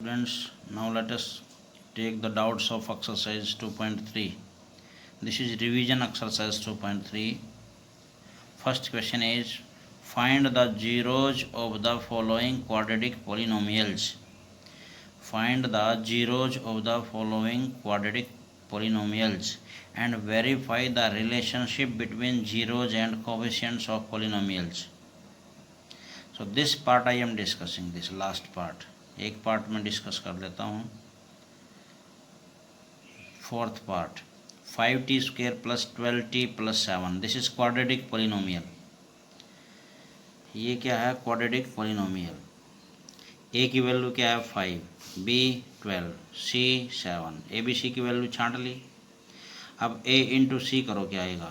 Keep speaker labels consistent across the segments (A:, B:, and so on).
A: Students, now let us take the doubts of exercise 2.3. This is revision exercise 2.3. First question is, find the zeros of the following quadratic polynomials. Find the zeros of the following quadratic polynomials and verify the relationship between zeros and coefficients of polynomials. So this part I am discussing, this last part. एक part में discuss कर लेता हूँ. Fourth part, 5t² + 12t + 7. This is quadratic polynomial. ये क्या है? Quadratic polynomial. ए की value क्या है? 5, B 12, C 7. A B C की वैल्यू छांट ली. अब ए इंटू सी करो, क्या आएगा?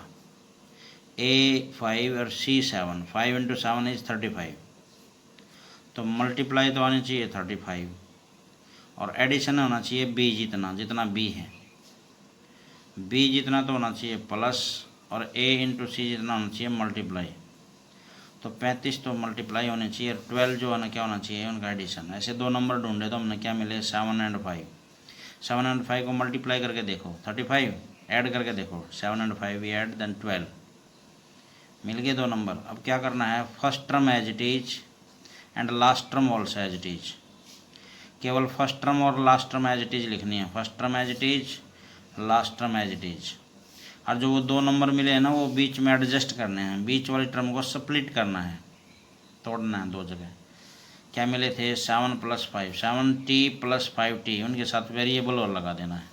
A: ए 5 और सी 7. 5 × 7 इज 35. तो मल्टीप्लाई तो आनी चाहिए 35 और एडिशन होना चाहिए बी जितना बी है. बी जितना तो होना चाहिए प्लस और ए इंटू सी जितना होना चाहिए मल्टीप्लाई. तो 35 तो मल्टीप्लाई होने चाहिए. 12 जो है ना क्या होना चाहिए? उनका एडिशन. ऐसे दो नंबर ढूंढे तो हमने क्या मिले? 7 और 5. 7 और 5 को मल्टीप्लाई करके देखो 35, ऐड करके देखो 7 और 5 वी ऐड देन 12. मिल गए दो नंबर. अब क्या करना है? First term as it is and last term also as it is. केवल फर्स्ट टर्म और last term as it is लिखनी है. First term as it is, last term as it is. और जो वो दो नंबर मिले हैं ना, वो बीच में एडजस्ट करने हैं. बीच वाली टर्म को स्प्लिट करना है, तोड़ना है दो जगह. क्या मिले थे? 7 + 5, 7t + 5t. उनके साथ वेरिएबल और लगा देना है.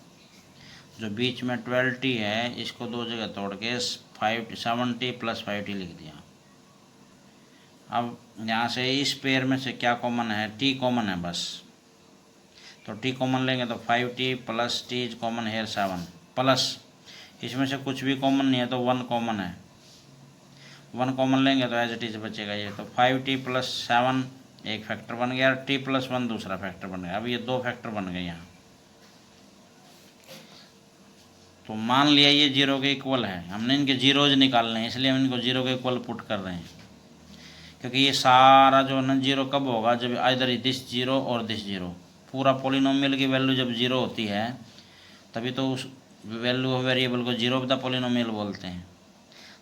A: जो बीच में 12t है, इसको दो जगह तोड़ के 7t + 5t लिख दिया. अब यहाँ से इस पेयर में से क्या कॉमन है? t कॉमन है बस. तो t कॉमन लेंगे तो 5t + t is common hair 7 plus इसमें से कुछ भी कॉमन नहीं है तो 1 कॉमन है. 1 कॉमन लेंगे तो एज इट इज बचेगा ये. तो 5t + 7 एक फैक्टर बन गया, t + 1 दूसरा फैक्टर बन गया. अब ये दो फैक्टर बन गए यहाँ. तो मान लिया ये 0 के इक्वल है. हमने इनके जीरोज निकालने हैं, इसलिए हम इनको 0 के इक्वल पुट कर रहे हैं. क्योंकि ये सारा जो है ना 0 कब होगा? जब आइदर दिस 0 और दिस 0. पूरा पॉलिनोमियल की वैल्यू जब 0 होती है तभी तो उस वैल्यू ऑफ वेरिएबल को 0 ऑफ द पॉलिनोमियल बोलते हैं.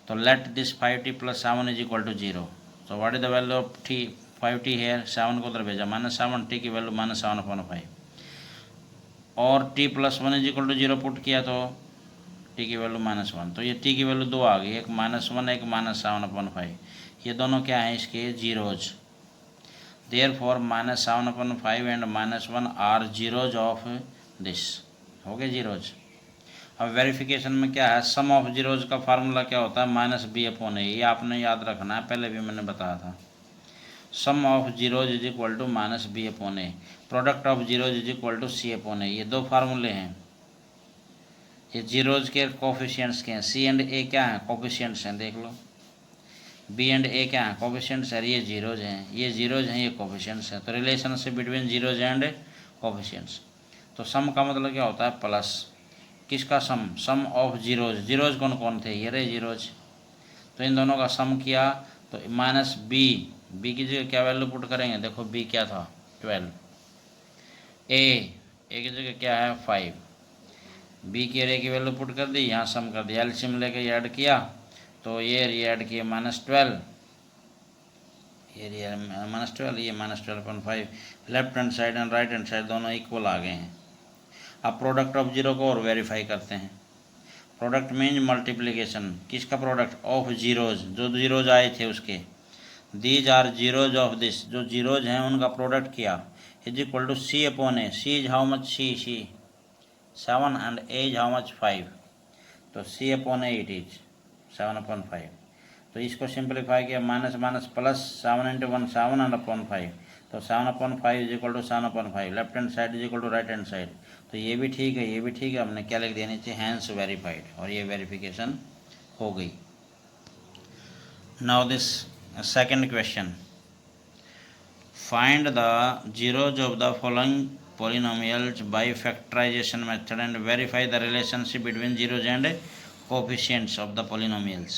A: तो let this 5t + 7 is equal to 0. So what is the value of t? 5t here, 7 को उधर भेजा, -7. t की वैल्यू -7/5 और t + 1 is equal to 0 put किया तो t की वैल्यू -1. तो ये t की वैल्यू दो आ गई, एक -1 एक -7/5. ये दोनों क्या हैं? इसके zeros. Therefore -7/5 and -1 are zeros of this. हो गए जीरोज. अब वेरिफिकेशन में क्या है? सम ऑफ जीरोज का फार्मूला क्या होता है? -b/a. ये आपने याद रखना है, पहले भी मैंने बताया था. Sum of zeros is equal to -b/a. Product of zeros is equal to c/a. ये दो फार्मूले हैं. ये जीरोज के कोफिशिएंट्स के हैं. c एंड a क्या हैं? कोफिशिएंट्स हैं. देख लो. बी एंड ए क्या है? कोफिशिएंट्स है. ये जीरोज हैं, ये जीरोज हैं, ये कोफिशिएंट्स हैं. तो relationship between zeros and coefficients. तो सम का मतलब क्या होता है? प्लस. किसका सम? सम ऑफ जीरोज. जीरोज कौन कौन थे? ये रहे जीरोज. तो इन दोनों का सम किया तो -b. बी की जगह क्या वैल्यू पुट करेंगे? देखो बी क्या था? 12. ए की जगह क्या है? 5. बी की ए की वैल्यू पुट कर दी, यहाँ सम कर दिया. एलसीएम लेके ऐड किया तो ये ऐड किए -12, ये -12, ये -12/5. Left hand side and right hand side दोनों इक्वल आ गए हैं. अब प्रोडक्ट ऑफ जीरो को और वेरीफाई करते हैं. Product means multiplication. किसका प्रोडक्ट? Of zeros. जो जीरोज आए थे उसके. These are zeros of this. जो जीरोज हैं उनका प्रोडक्ट किया is equal to c/a. c is how much? c 7 and a is how much? 5. तो c/a इट इज 7/5. तो इसको सिंप्लीफाई किया, माइनस प्लस 7 × 1 7/5. तो 7/5 is equal to 7/5. Left hand side is equal to right hand side. तो ये भी ठीक है, ये भी ठीक है. हमने क्या लिख दिया नीचे? Hence verified. और ये वेरिफिकेशन हो गई. Now this second question. Find the zeros of the following polynomials by factorization method and verify the relationship between zeros and coefficients of the polynomials.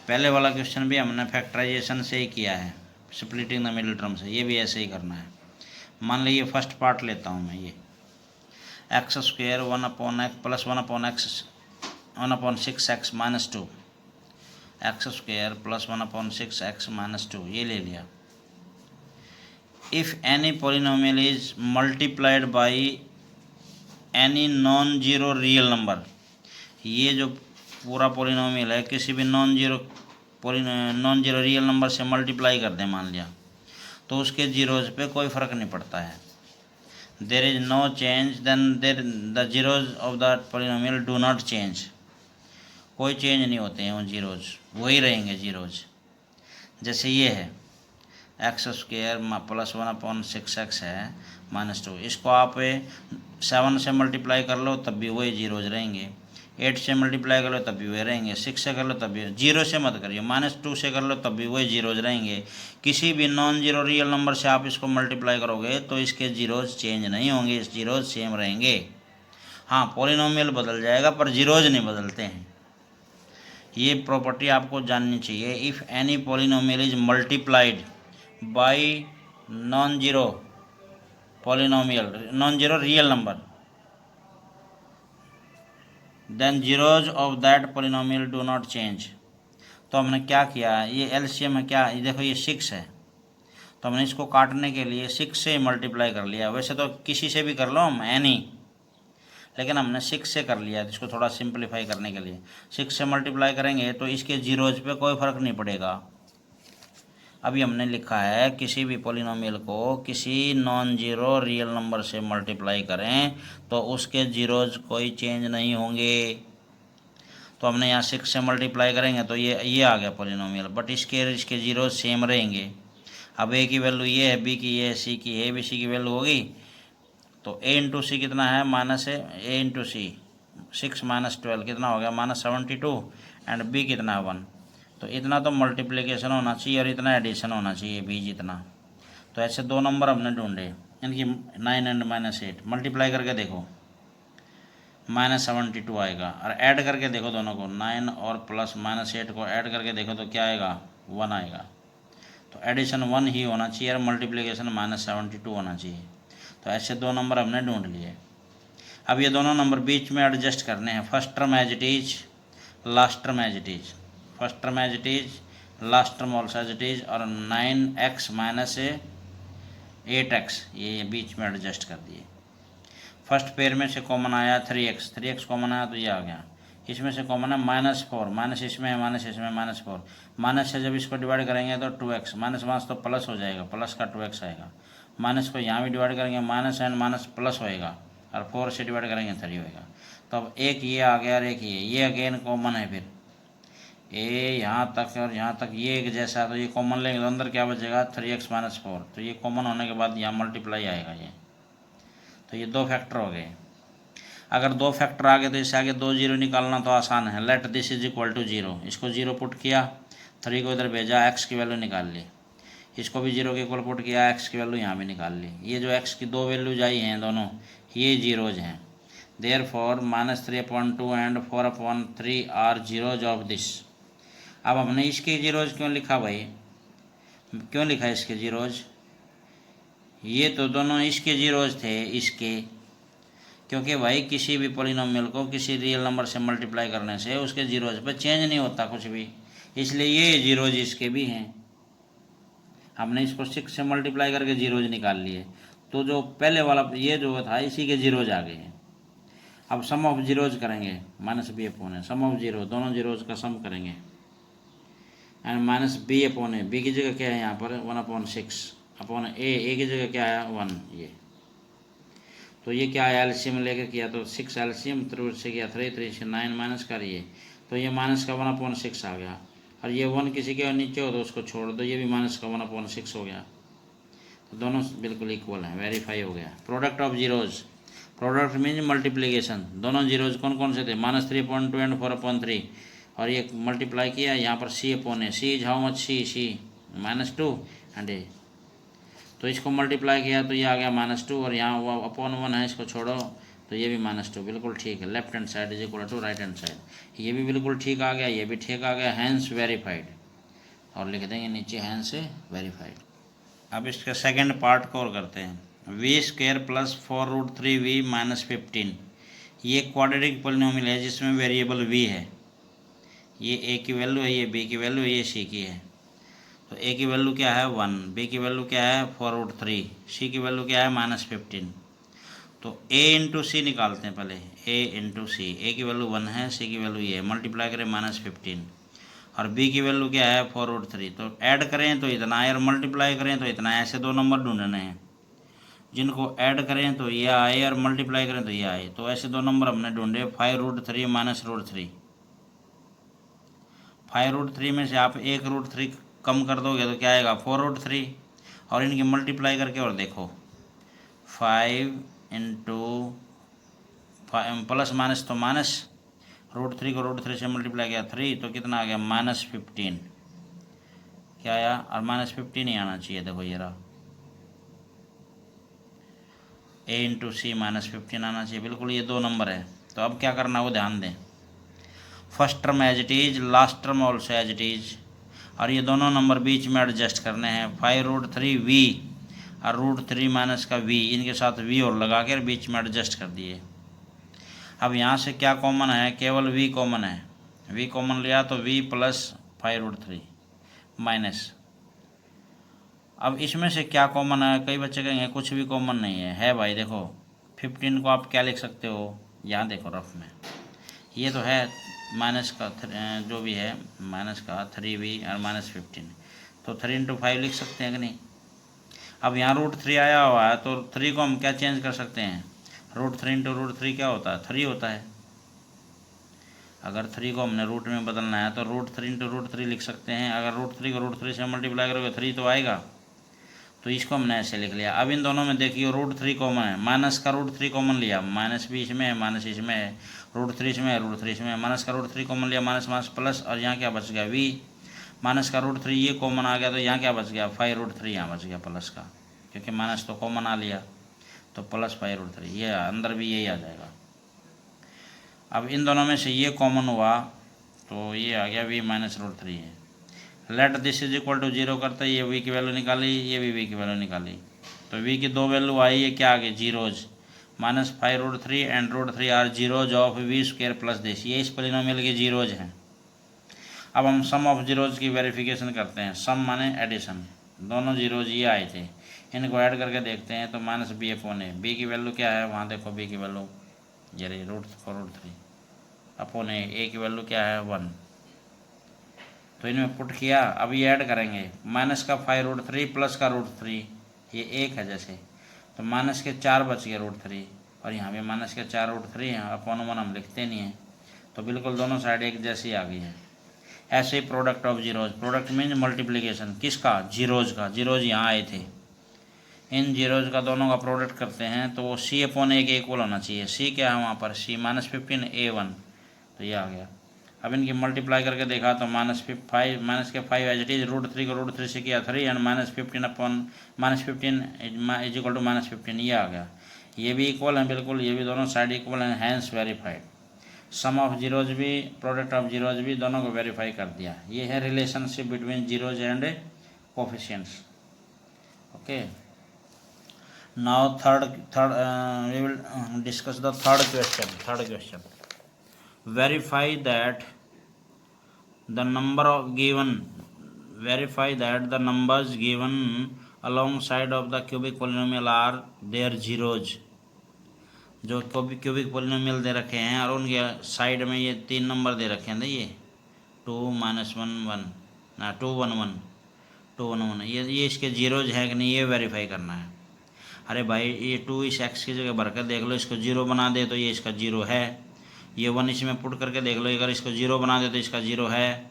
A: पहले वाला क्वेश्चन भी हमने फैक्टराइजेशन से ही किया है, स्प्लिटिंग द मिडिल टर्म से. ये भी ऐसे ही करना है. मान लीजिए फर्स्ट पार्ट लेता हूँ मैं, ये x square 1/x plus 1/x 1/6x minus 2, x square plus 1/6x minus 2 ये ले लिया। If any polynomial is multiplied by any non zero real number, ये जो पूरा पॉलिनोमियल है किसी भी नॉन जीरो रियल नंबर से मल्टीप्लाई कर दें मान लिया, तो उसके जीरोज़ पे कोई फ़र्क नहीं पड़ता है। There is no change then the zeros of the polynomial do not change, कोई चेंज नहीं होते हैं वो जीरोज़, वही रहेंगे जीरोज़। जैसे ये है एक्स स्क्वायर प्लस 1/6x है माइनस 2, इसको आप 7 से मल्टीप्लाई कर लो तब भी वही जीरोज़ रहेंगे, 8 से मल्टीप्लाई कर लो तब भी वही रहेंगे, 6 से कर लो तब भी, 0 से मत करिए, -2 से कर लो तब भी वही जीरोज़ रहेंगे। किसी भी नॉन जीरो रियल नंबर से आप इसको मल्टीप्लाई करोगे तो इसके जीरोज़ चेंज नहीं होंगे, इस जीरोज़ सेम रहेंगे। हाँ, पॉलिनोमियल बदल जाएगा पर जीरोज़ नहीं बदलते हैं, ये प्रॉपर्टी आपको जाननी चाहिए। If any polynomial is multiplied by non zero polynomial, non zero real number, then zeros of that polynomial do not change. तो हमने क्या किया, ये एलसीएम है क्या, ये देखो ये 6 है, तो हमने इसको काटने के लिए 6 से मल्टीप्लाई कर लिया। वैसे तो किसी से भी कर लो हम एनी, लेकिन हमने 6 से कर लिया इसको थोड़ा सिंप्लीफाई करने के लिए। 6 से मल्टीप्लाई करेंगे तो इसके जीरोज पे कोई फ़र्क नहीं पड़ेगा। अभी हमने लिखा है किसी भी पॉलिनोमियल को किसी नॉन जीरो रियल नंबर से मल्टीप्लाई करें तो उसके जीरोज कोई चेंज नहीं होंगे। तो हमने यहाँ 6 से मल्टीप्लाई करेंगे तो ये आ गया पॉलिनोमियल, बट इसके जीरोज सेम रहेंगे। अब ए की वैल्यू ये है, बी की ये है, सी की ए बी सी की वैल्यू होगी, तो ए इंटू सी कितना है माइनस है, ए इंटू सी 6 - 12 कितना हो गया -72, एंड बी कितना है 1, तो इतना तो मल्टीप्लिकेशन होना चाहिए और इतना एडिशन होना चाहिए बी जितना। तो ऐसे दो नंबर हमने ढूंढे, इनकी 9 एंड -8 मल्टीप्लाई करके देखो -72 आएगा, और ऐड करके देखो दोनों को, 9 और प्लस -8 को ऐड करके देखो तो क्या आएगा 1 आएगा। तो एडिशन 1 ही होना चाहिए और मल्टीप्लिकेशन -72 होना चाहिए। तो ऐसे दो नंबर हमने ढूंढ लिए। अब ये दोनों नंबर बीच में एडजस्ट करने हैं, first term as it is, last term as it is, first term as it is, last term also as it is, और 9x माइनस 8x ये बीच में एडजस्ट कर दिए। फर्स्ट पेयर में से कॉमन आया 3x कॉमन आया तो ये आ गया। इसमें से कॉमन है -4, माइनस इसमें है, माइनस इसमें, -4, माइनस से जब इसको डिवाइड करेंगे तो 2x, माइनस तो प्लस हो जाएगा, प्लस का 2x आएगा, माइनस को यहाँ भी डिवाइड करेंगे माइनस एंड माइनस प्लस होएगा, और 4 से डिवाइड करेंगे 3 होएगा। तो अब एक ये आ गया और एक ये अगेन कॉमन है, फिर ए यहाँ तक और यहाँ तक ये एक जैसा है, तो ये कॉमन लेंगे तो अंदर क्या बचेगा 3x - 4, तो ये कॉमन होने के बाद यहाँ मल्टीप्लाई आएगा ये, तो ये 2 फैक्टर हो गए। अगर 2 फैक्टर आ गए तो इससे आगे 2 जीरो निकालना तो आसान है, let this is equal to 0, इसको 0 पुट किया, 3 को इधर भेजा, x की वैल्यू निकाल ली, इसको भी 0 के इक्वल पुट किया, x की वैल्यू यहाँ भी निकाल ली। ये जो x की 2 वैल्यूज आई हैं दोनों ये जीरोज हैं, therefore -3/2 and 4/3 are zeros of this. अब हमने इसके जीरोज क्यों लिखा भाई, क्यों लिखा इसके जीरोज, ये तो दोनों इसके जीरोज थे इसके, क्योंकि भाई किसी भी पॉलिनोमियल को किसी रियल नंबर से मल्टीप्लाई करने से उसके जीरोज पर चेंज नहीं होता कुछ भी, इसलिए ये जीरोज इसके भी हैं। हमने इसको 6 से मल्टीप्लाई करके जीरोज निकाल लिए, तो जो पहले वाला ये जो था इसी के जीरोज आ गए हैं। अब सम ऑफ जीरोज करेंगे, -b/a, सम ऑफ जीरो, दोनों जीरोज का सम करेंगे, एंड -b/a, b की जगह क्या है यहाँ पर 1/6 a की जगह क्या है 1 ये, तो ये क्या है एलसीएम लेकर किया तो 6 एलसीएम 3 से किया 3 से 9 माइनस करिए, तो ये माइनस का 1/6 आ गया, और ये 1 किसी के नीचे हो तो उसको छोड़ दो, ये भी माइनस का 1/6 हो गया। तो दोनों बिल्कुल इक्वल हैं, वेरीफाई हो गया। Product of zeros, product mean multiplication, दोनों जीरोज कौन कौन से थे -3/2 एंड 4/3, और ये मल्टीप्लाई किया यहाँ पर c/a, C is how much, C -2 and a, तो इसको मल्टीप्लाई किया तो ये आ गया -2, और यहाँ वो /1 है, इसको छोड़ो तो ये भी -2, बिल्कुल ठीक है। Left hand side is equal to right hand side, ये भी बिल्कुल ठीक आ गया, ये भी ठीक आ गया, हैंस वेरीफाइड, और लिख देंगे नीचे हैंस वेरीफाइड। अब इसका सेकंड पार्ट को और करते हैं। We square plus 4√3v minus 15, ये क्वाड्रेटिक पॉलिनोमियल है जिसमें वेरिएबल v है। ये a की वैल्यू है, ये b की वैल्यू है, ये c की है। तो a की वैल्यू क्या है 1, b की वैल्यू क्या है 4√3, c की वैल्यू क्या है -15। तो a इंटू सी निकालते हैं पहले, a इंटू सी। ए की वैल्यू 1 है, c की वैल्यू ये है, मल्टीप्लाई करें -15, और b की वैल्यू क्या है 4√3। तो ऐड करें तो इतना है और मल्टीप्लाई करें तो इतना है। ऐसे दो नंबर ढूंढने हैं, जिनको ऐड करें तो ये आए और मल्टीप्लाई करें तो ये आए। तो ऐसे दो नंबर हमने ढूंढे, 5√3 -√3। 5√3 में से आप 1√3 कम कर दोगे तो क्या आएगा 4√3, और इनकी मल्टीप्लाई करके और देखो 5 इंटू प्लस माइनस तो माइनस, √3 को √3 से मल्टीप्लाई किया 3 तो कितना आ गया -15। क्या आया, और -15 ही आना चाहिए। देखो ये रहा, a इंटू सी -15 आना चाहिए बिल्कुल। ये दो नंबर है। तो अब क्या करना वो ध्यान दें, first term as it is, last term also as it is, और ये दोनों नंबर बीच में एडजस्ट करने हैं। 5√3v और √3 माइनस का v, इनके साथ v और लगा कर बीच में एडजस्ट कर दिए। अब यहाँ से क्या कॉमन है, केवल v कॉमन है। v कॉमन लिया तो v प्लस 5√3 माइनस, अब इसमें से क्या कॉमन है। कई बच्चे कहेंगे कुछ भी कॉमन नहीं है भाई। देखो 15 को आप क्या लिख सकते हो, यहाँ देखो रफ में, ये तो है माइनस का जो भी है माइनस का 3v और -15, तो 3 इंटू 5 लिख सकते हैं कि नहीं। अब यहाँ √3 आया हुआ है तो 3 को हम क्या चेंज कर सकते हैं, √3 इंटू √3 क्या होता है 3 होता है। अगर 3 को हमने रूट में बदलना है तो √3 इंटू √3 लिख सकते हैं। अगर √3 को √3 से मल्टीप्लाई करोगे 3 तो आएगा, तो इसको हमने ऐसे लिख लिया। अब इन दोनों में देखिए √3 कॉमन है, माइनस का √3 कॉमन लिया, माइनस भी इसमें है माइनस इसमें है, √3 इसमें है √3 इसमें है, माइनस का √3 कॉमन लिया, माइनस माइनस प्लस, और यहाँ क्या बच गया v, माइनस का √3 ये कॉमन आ गया तो यहाँ क्या बच गया 5√3 यहाँ बच गया प्लस का, क्योंकि माइनस तो कॉमन आ लिया तो प्लस 5√3, ये अंदर भी यही आ जाएगा। अब इन दोनों में से ये कॉमन हुआ तो ये आ गया v माइनस √3 है। Let this is equal to 0 करते ही ये v की वैल्यू निकाली, ये भी v की वैल्यू निकाली, तो v की दो वैल्यू आई, ये क्या आ गई zeros, -5√3 and √3 are zeros of v square plus this, ये इस पोलिनोमियल के जीरोज हैं। अब हम सम ऑफ जीरोज की वेरिफिकेशन करते हैं। सम माने एडिशन, दोनों जीरोज ये आए थे, इनको ऐड करके देखते हैं तो -b/a, b की वैल्यू क्या है वहाँ देखो, b की वैल्यू ये रही √4√3 अपॉन a की वैल्यू क्या है 1, तो इनमें पुट किया। अब ये ऐड करेंगे, माइनस का 5√3 प्लस का √3, ये एक है जैसे, तो माइनस के 4 बच गए √3, और यहाँ भी माइनस के 4 √3 हैं, अपॉन 1 हम लिखते नहीं हैं, तो बिल्कुल दोनों साइड एक जैसी आ गई है। ऐसे ही product of zeros, product mean multiplication किसका, जीरोज का, जीरोज यहाँ आए थे, इन जीरोज का दोनों का प्रोडक्ट करते हैं तो वो c/a के इक्वल होना चाहिए। c क्या है वहाँ पर, c -15 a1, तो ये आ गया। अब इनकी मल्टीप्लाई करके देखा तो -5 माइनस के 5 एज इट इज, √3 को √3 से किया 3 and -15 upon -15 is equal to -15, ये आ गया। ये भी इक्वल है बिल्कुल, ये भी दोनों साइड इक्वल हैं, hence verified. Sum of zeros भी प्रोडक्ट ऑफ जीरोज भी दोनों को वेरीफाई कर दिया। ये है relationship between zeros and coefficients. Okay, now third we will discuss the third question. Verify that the numbers given alongside of the cubic polynomial are their zeros। जो cubic polynomial दे रखे हैं और उनके साइड में ये 3 नंबर दे रखे हैं, ये 2 -1 1 ना 2 1 1 2 1 1, ये इसके जीरोज हैं कि नहीं ये वेरीफाई करना है। अरे भाई ये 2 इस x की जगह भर कर देख लो, इसको 0 बना दे तो ये इसका 0 है, ये 1 इसमें पुट करके देख लो, अगर इसको 0 बना दे तो इसका 0 है।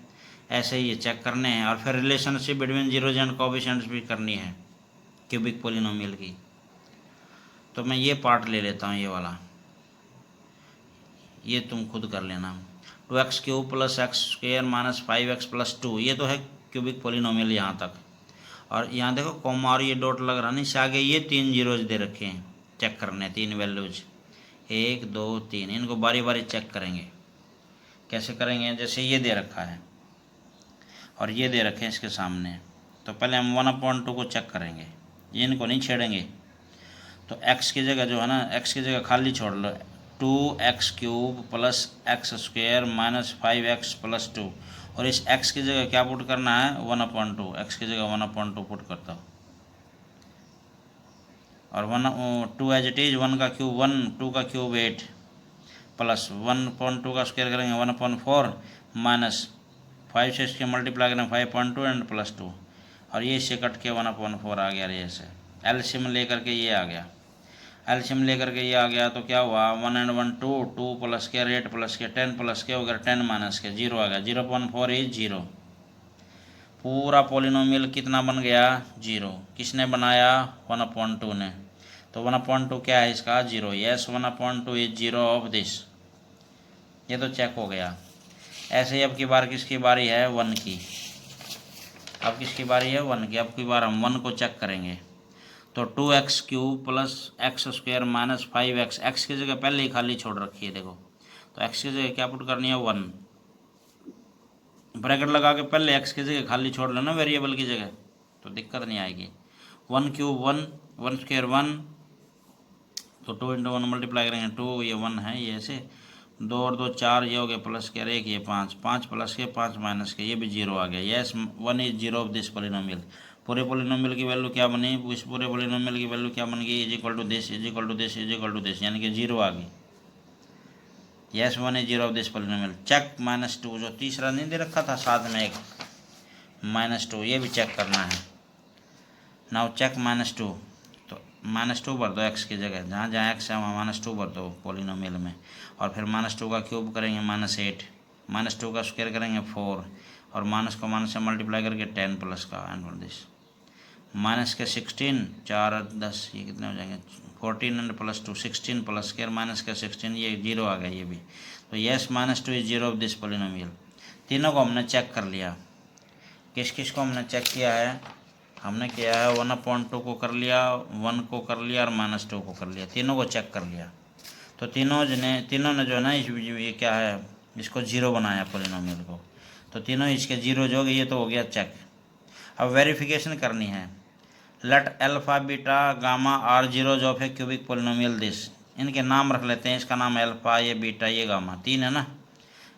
A: ऐसे ही ये चेक करने हैं, और फिर relationship between zeros and coefficients भी करनी है क्यूबिक पोलिनोमियल की। तो मैं ये पार्ट ले लेता हूँ, ये वाला, ये तुम खुद कर लेना। 2x³ + x² - 5x + 2, ये तो है क्यूबिक पोलिनोमियल यहाँ तक। और यहाँ देखो कॉमा और ये डॉट लग रहा नहीं, इससे आगे ये 3 जीरोज दे रखे हैं, चेक करने 3 वैल्यूज 1 2 3, इनको बारी बारी चेक करेंगे। कैसे करेंगे, जैसे ये दे रखा है और ये दे रखे हैं इसके सामने, तो पहले हम 1/2 को चेक करेंगे, ये इनको नहीं छेड़ेंगे। तो x की जगह जो है ना, x की जगह खाली छोड़ लो, 2x³ plus x² minus 5x plus 2, और इस x की जगह क्या पुट करना है, 1/2, x की जगह 1/2 पुट करता हूँ, और 2 एज इट इज, 1 का क्यूब 1, 2 का क्यूब 8 प्लस 1/2 का स्क्वायर करेंगे 1/4 माइनस 5 से इसके मल्टीप्लाई करेंगे 5.2 एंड प्लस 2, और ये इससे कट के 1/4 आ गया, ये से एलसीएम लेकर के ये आ गया, एलसीएम लेकर के ये आ गया, तो क्या हुआ, 1 एंड 1 2, 2 प्लस के 8 प्लस के 10 प्लस के हो गया 10 माइनस के 0 आ गया, 0.4 इज 0। पूरा पोलिनोमियल कितना बन गया, 0। किसने बनाया, 1/2 ने। तो 1/2 क्या है इसका, 0। यस 1/2 इज 0 ऑफ दिस, ये तो चेक हो गया। ऐसे ही अब की बार किसकी बारी है, 1 की। अब किसकी बारी है, 1 की। अब की बार हम 1 को चेक करेंगे, तो 2x³ plus x² minus 5x, x की जगह पहले ही खाली छोड़ रखी है देखो, तो x की जगह क्या पुट करनी है, 1, ब्रैकेट लगा के पहले x की जगह खाली छोड़ लेना वेरिएबल की जगह, तो दिक्कत नहीं आएगी। 1³ 1, 1² 1, तो 2 × 1 मल्टीप्लाई करेंगे 2, ये 1 है, ये ऐसे 2 और 2 4, ये हो गया प्लस के 1, ये 5, 5 प्लस के 5 माइनस के, ये भी 0 आ गया। Yes 1 is 0 of this polynomial. पूरे पोलिनोमियल की वैल्यू क्या बनी, इस पूरे पोलिनोमियल की वैल्यू क्या बन गई, is equal to this, is equal to this, is equal to this, यानी कि 0 आ गई। Yes 1 is 0 of this polynomial. Check -2, जो तीसरा नहीं दे रखा था साथ में एक -2, ये भी चेक करना है। नाउ चेक -2, तो -2 भर दो x की जगह, जहाँ जहाँ x है वहाँ -2 भर दो पोलिनोमियल में, और फिर -2 का क्यूब करेंगे -8, -2 का स्क्वायर करेंगे 4, और माइनस को माइनस से मल्टीप्लाई करके 10 प्लस का एंड दिस, माइनस के 16, 4 और 10, ये कितने हो जाएंगे, 14 and plus 2, 16 plus square minus के 16, ये 0 आ गया ये भी। तो yes -2 is 0 of this polynomial. तीनों को हमने चेक कर लिया। किस किस को हमने चेक किया है, हमने किया है 1/2 को कर लिया, 1 को कर लिया और -2 को कर लिया, तीनों को चेक कर लिया। तो तीनों ने जो है ना, ये क्या है, इसको 0 बनाया पोलिनोमियल को, तो तीनों इसके 0 जो हो गए, ये तो हो गया चेक। अब वेरिफिकेशन करनी है। Let alpha beta gamma are 0 of a cubic polynomial this, इनके नाम रख लेते हैं, इसका नाम अल्फा, ये बीटा, ये गामा, 3 है ना,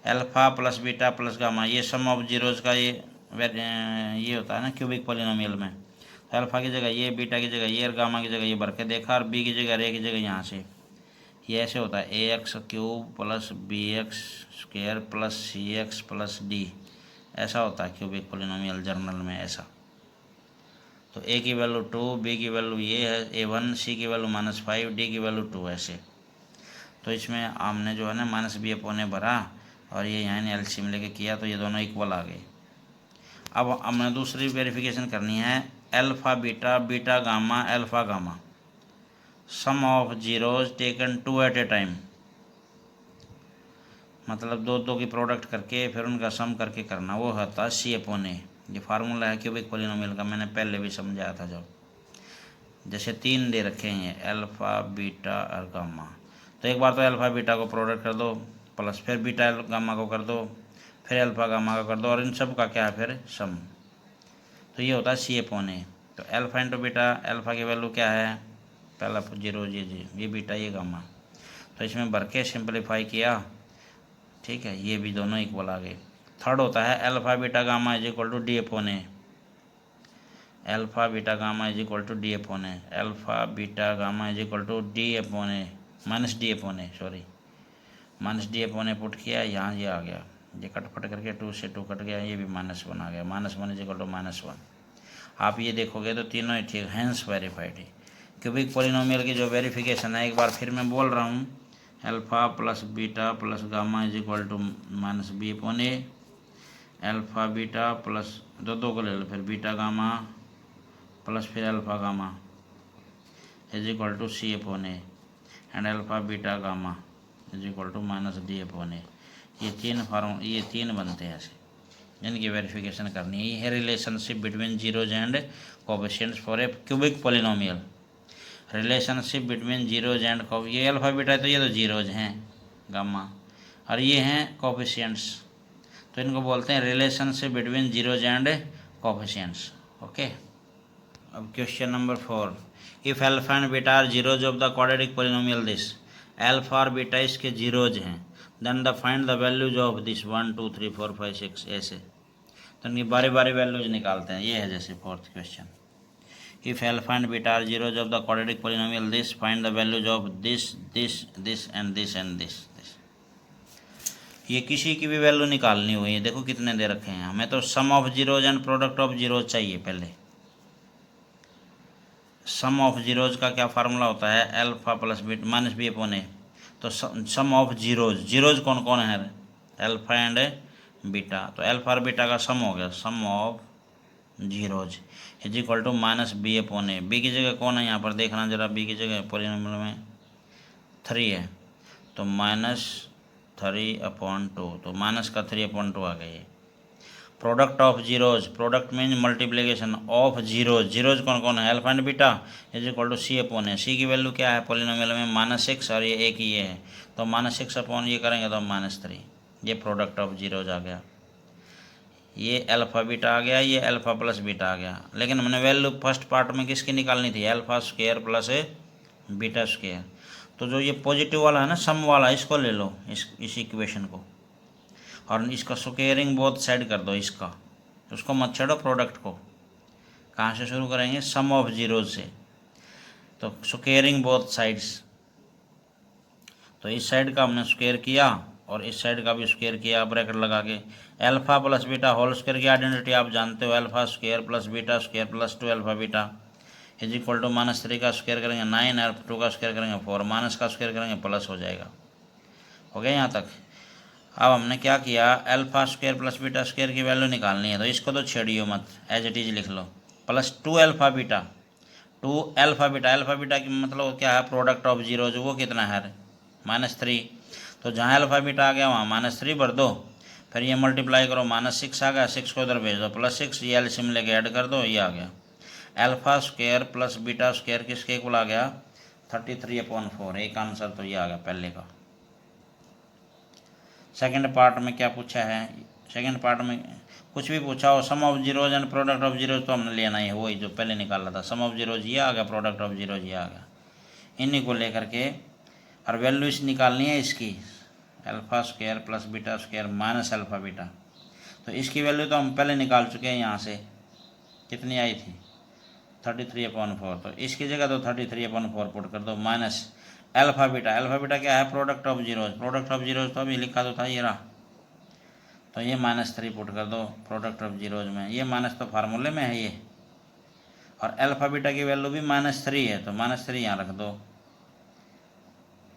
A: alpha plus beta plus gamma, ये सम ऑफ जीरोज़ का ये होता है ना क्यूबिक पोलिनोमियल में। तो अल्फा की जगह ये, बीटा की जगह ये, और गामा की जगह ये भर के देखा, और बी की जगह ए की जगह यहाँ से, ये ऐसे होता है ax³ plus bx² plus cx plus d, ऐसा होता है क्यूबिक पोलिनोमियल जर्नल में ऐसा। तो a की वैल्यू 2, b की वैल्यू ये है a1, c की वैल्यू -5, d की वैल्यू 2 ऐसे। तो इसमें हमने जो है ना -b/a भरा, और ये यहाँ एलसीएम लेके किया, तो ये दोनों इक्वल आ गए। अब हमने दूसरी वेरिफिकेशन करनी है, alpha beta, beta gamma, alpha gamma, sum of zeros taken 2 at a time, मतलब दो की प्रोडक्ट करके फिर उनका सम करके करना, वो होता है C/A। ये फार्मूला है क्यूबिक पोलिनोमियल का, मैंने पहले भी समझाया था जब, जैसे 3 दे रखे हैं अल्फा बीटा और गामा, तो एक बार तो अल्फा बीटा को प्रोडक्ट कर दो, प्लस फिर बीटा गामा को कर दो, फिर अल्फा गामा का कर दो, और इन सब का क्या है फिर सम, तो ये होता है C/A। तो अल्फा इंटू बीटा, अल्फा की वैल्यू क्या है, पहला 0, ये बीटा, ये गामा, तो इसमें भर के सिंपलीफाई किया, ठीक है, ये भी दोनों इक्वल आ गए। थर्ड होता है alpha beta gamma is equal to D/A, alpha beta gamma is equal to D/A, alpha beta gamma is equal to D/A minus D/A, sorry -D/A put किया, यहाँ ये आ गया, ये कटपट करके 2 से 2 कट गया, ये भी -1 आ गया, -1 इज इक्वल टू -1। आप ये देखोगे तो तीनों ही ठीक, हैंस वेरीफाइड है। क्यूबिक पोलिनोमियल की जो वेरिफिकेशन है, एक बार फिर मैं बोल रहा हूँ, alpha plus beta plus gamma is equal to -B/A, alpha beta plus दो को ले लो, फिर बीटा गामा प्लस फिर alpha gamma is equal to C/A, and alpha beta gamma is equal to -D/A। ये तीन बनते हैं ऐसे, इनकी वेरिफिकेशन करनी है। ये है relationship between zeros and coefficients for a cubic polynomial. Relationship between zeros and ये अल्फा बीटा है, तो ये तो जीरोज हैं गामा, और ये हैं कोएफिशिएंट्स, तो इनको बोलते हैं relationship between zeros and coefficients. Okay, अब question number 4, if alpha and beta are zeros of the quadratic polynomial this, alpha और बीटा इसके जीरोज हैं, then the find the values of this 1 2 3 4 5 6 ऐसे, तो इनकी बारी बारी वैल्यूज निकालते हैं। ये है जैसे fourth question, if alpha and beta are zeros of the quadratic polynomial this, find the values of this this this and this and this. ये किसी की भी वैल्यू निकालनी हुई है, देखो कितने दे रखे हैं, हमें तो sum of zeros and product of zeros चाहिए। पहले सम ऑफ जीरोज का क्या फार्मूला होता है, alpha plus beta minus b upon a. तो सम ऑफ जीरोज, जीरोज कौन कौन है, अल्फा एंड बीटा, तो अल्फा और बीटा का सम हो गया, sum of zeros is equal to minus b upon a. B की जगह कौन है यहाँ पर देखना जरा, बी की जगह पॉलिनोमियल में 3 है, तो -3/2, तो माइनस का 3/2 आ गया। ये product of zeros, product mean multiplication of zeros, zeros कौन कौन है, alpha and beta is equal to c upon a. C की वैल्यू क्या है पॉलिनोमियल में, -6, और ये एक ही ये है, तो -6 अपॉन ये करेंगे तो -3, ये प्रोडक्ट ऑफ जीरोज आ गया। ये अल्फा बीटा आ गया, ये अल्फा प्लस बीटा आ गया। लेकिन हमने वैल्यू फर्स्ट पार्ट में किसकी निकालनी थी, alpha square plus beta square. तो जो ये पॉजिटिव वाला है ना, सम वाला, इसको ले लो, इस इक्वेशन को, और इसका स्क्वायरिंग बोथ साइड कर दो इसका, उसको मत छेड़ो प्रोडक्ट को। कहाँ से शुरू करेंगे, सम ऑफ जीरोज से, तो स्क्वायरिंग बोथ साइड्स, तो इस साइड का हमने स्क्वायर किया और इस साइड का भी स्क्वायर किया ब्रैकेट लगा के। Alpha plus beta whole square की आइडेंटिटी आप जानते हो, alpha square plus beta square plus 2 alpha beta is equal to -3 का स्क्वायर करेंगे 9 और 2 का स्क्वायर करेंगे 4, माइनस का स्क्वायर करेंगे प्लस हो जाएगा। हो गया यहाँ तक। अब हमने क्या किया, alpha square plus beta square की वैल्यू निकालनी है, तो इसको तो छेड़ियो मत, एज इट इज लिख लो, plus 2 alpha beta, 2 alpha beta, alpha beta की मतलब क्या है, प्रोडक्ट ऑफ जीरो, जो वो कितना है -3, तो जहाँ अल्फा बीटा आ गया वहाँ -3 भर दो, फिर ये मल्टीप्लाई करो, -6 आ गया, 6 को इधर भेज दो, +6, ये एलसीएम लेके ऐड कर दो, ये आ गया alpha square plus beta square किसके इक्वल आ गया, 33/4। एक आंसर तो ये आ गया पहले का। सेकंड पार्ट में क्या पूछा है, सेकंड पार्ट में कुछ भी पूछा हो, sum of zeros and product of zeros तो हमने लेना ही है, वही जो पहले निकाला था, सम ऑफ जीरोज ये आ गया, प्रोडक्ट ऑफ जीरोज ये आ गया, इन्हीं को लेकर के और वैल्यू इस निकालनी है इसकी, alpha square plus beta square minus alpha beta. तो इसकी वैल्यू तो हम पहले निकाल चुके हैं, यहाँ से कितनी आई थी 33/4, तो इसकी जगह तो 33/4 पुट कर दो, minus alpha beta, alpha beta क्या है, product of zeros, product of zeros तो अभी लिखा तो था ये रहा, तो ये -3 पुट कर दो प्रोडक्ट ऑफ जीरोज में, ये माइनस तो फार्मूले में है ये, और अल्फा बीटा की वैल्यू भी -3 है, तो -3 यहाँ रख दो।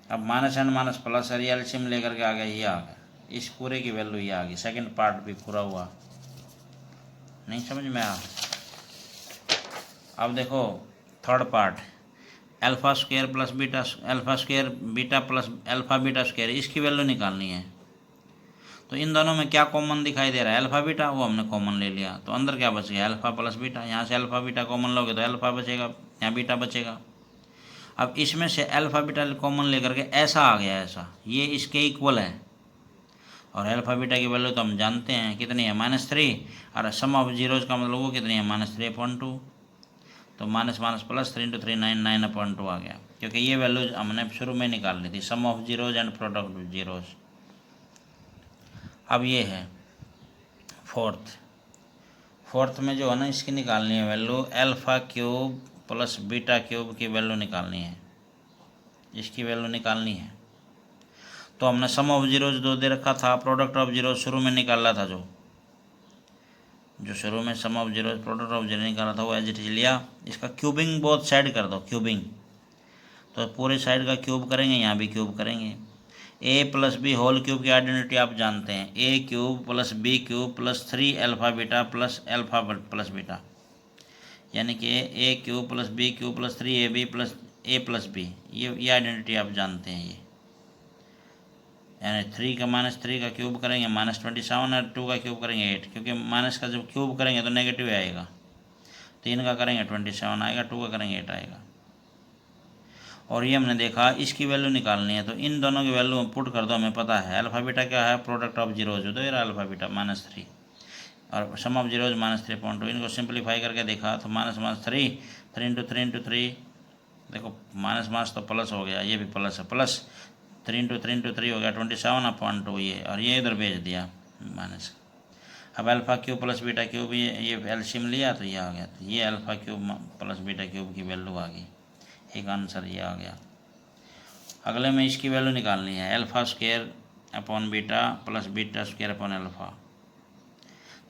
A: अब माइनस एंड माइनस प्लस और एलसीएम लेकर के आ गया, ये आ गया, इस पूरे की वैल्यू ये आ गई। सेकंड पार्ट भी पूरा हुआ, नहीं समझ में आ। अब देखो third part, alpha square plus beta, alpha square beta plus alpha beta square, इसकी वैल्यू निकालनी है। तो इन दोनों में क्या कॉमन दिखाई दे रहा है, अल्फा बीटा, वो हमने कॉमन ले लिया, तो अंदर क्या बच गया, अल्फा प्लस बीटा। यहाँ से अल्फा बीटा कॉमन लोगे तो अल्फा बचेगा, यहाँ बीटा बचेगा। अब इसमें से अल्फा बीटा कॉमन लेकर के ऐसा आ गया, ऐसा, ये इसके इक्वल है, और अल्फा बीटा की वैल्यू तो हम जानते हैं कितनी है, -3, और सम ऑफ जीरोज का मतलब वो कितनी है, -3/2, तो माइनस माइनस प्लस 3 × 3 9/2 आ गया, क्योंकि ये वैल्यू हमने शुरू में निकालनी थी, sum of zeros and product of zeros. अब ये है फोर्थ में जो है ना, इसकी निकालनी है value, alpha cube plus beta cube की वैल्यू निकालनी है, इसकी वैल्यू निकालनी है। तो हमने सम ऑफ जीरोज 2 दे रखा था, प्रोडक्ट ऑफ जीरोज शुरू में निकाला था, जो शुरू में sum of zeros product of zero निकाला था वो एज इट इज लिया। इसका क्यूबिंग बोथ साइड कर दो, क्यूबिंग, तो पूरे साइड का क्यूब करेंगे, यहाँ भी क्यूब करेंगे। a plus b whole cube की आइडेंटिटी आप जानते हैं, a cube plus b cube plus 3 alpha beta plus alpha plus beta, यानी कि a cube plus b cube plus 3ab plus a plus b, ये आइडेंटिटी आप जानते हैं। ये यानी 3 का -3 का क्यूब करेंगे -27, और 2 का क्यूब करेंगे 8, क्योंकि माइनस का जब क्यूब करेंगे तो नेगेटिव आएगा, 3 का करेंगे 27 आएगा, 2 का करेंगे 8 आएगा। और ये हमने देखा इसकी वैल्यू निकालनी है, तो इन दोनों की वैल्यू पुट कर दो, हमें पता है अल्फा बीटा क्या है, प्रोडक्ट ऑफ जीरोज, तो ये अल्फा बीटा -3 और सम ऑफ जीरोज -3/2, इनको सिंप्लीफाई करके देखा तो -3 3 × 3 × 3 देखो माइनस माइनस तो प्लस हो गया, ये भी प्लस है, प्लस 3 × 3 × 3 हो गया 27/2 ये, और ये इधर भेज दिया माइनस। अब alpha cube plus beta cube ये एलसीएम लिया तो ये आ गया, तो ये alpha cube plus beta cube की वैल्यू आ गई, एक आंसर ये आ गया। अगले में इसकी वैल्यू निकालनी है, alpha square upon beta plus beta square upon alpha.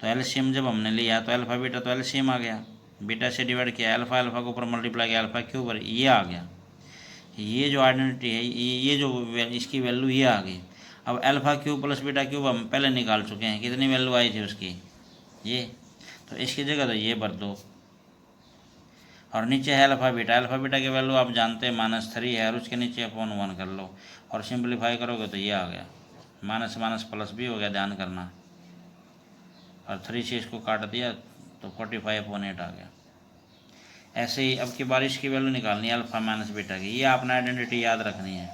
A: तो एलसीएम जब हमने लिया तो अल्फ़ा बीटा तो एलसीएम आ गया, बीटा से डिवाइड किया, अल्फ़ा अल्फ़ा के ऊपर मल्टीप्लाई किया, अल्फ़ा क्यूब और ये आ गया। ये जो आइडेंटिटी है, ये जो इसकी वैल्यू ये आ गई। अब alpha cube plus beta cube हम पहले निकाल चुके हैं, कितनी वैल्यू आई थी उसकी, ये, तो इसकी जगह तो ये भर दो, और नीचे है अल्फ़ा बीटा की वैल्यू आप जानते हैं -3 है, और उसके नीचे अपॉन 1 कर लो, और सिंप्लीफाई करोगे तो ये आ गया, माइनस माइनस प्लस भी हो गया, ध्यान करना, और 3 से इसको काट दिया तो 45/8 आ गया। ऐसे ही अब की बारिश की वैल्यू निकालनी है अल्फ़ा माइनस बीटा की, ये आपने आइडेंटिटी याद रखनी है,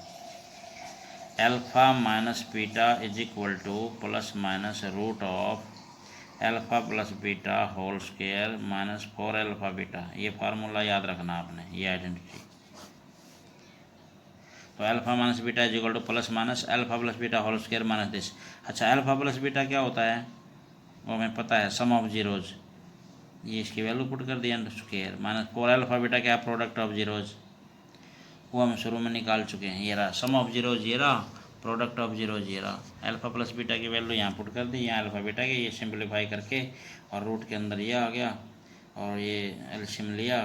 A: alpha minus beta is equal to plus minus root of alpha plus beta whole square minus 4 alpha beta, ये फार्मूला याद रखना आपने, ये आइडेंटिटी। तो alpha minus beta is equal to plus minus alpha plus beta whole square minus this. अच्छा, alpha plus beta क्या होता है वो हमें पता है, सम ऑफ जीरोज़, ये इसकी वैल्यू पुट कर दिया स्क्वायर, माइनस 4 अल्फ़ा बीटा क्या, प्रोडक्ट ऑफ जीरोज़, वो हम शुरू में निकाल चुके हैं, ये रहा सम ऑफ जीरोज़, ये रहा प्रोडक्ट ऑफ जीरोज़, ये रहा। अल्फ़ा प्लस बीटा की वैल्यू यहाँ पुट कर दी, यहाँ अल्फ़ा बीटा की, ये सिंप्लीफाई करके, और रूट के अंदर ये आ गया, और ये एलसीएम लिया,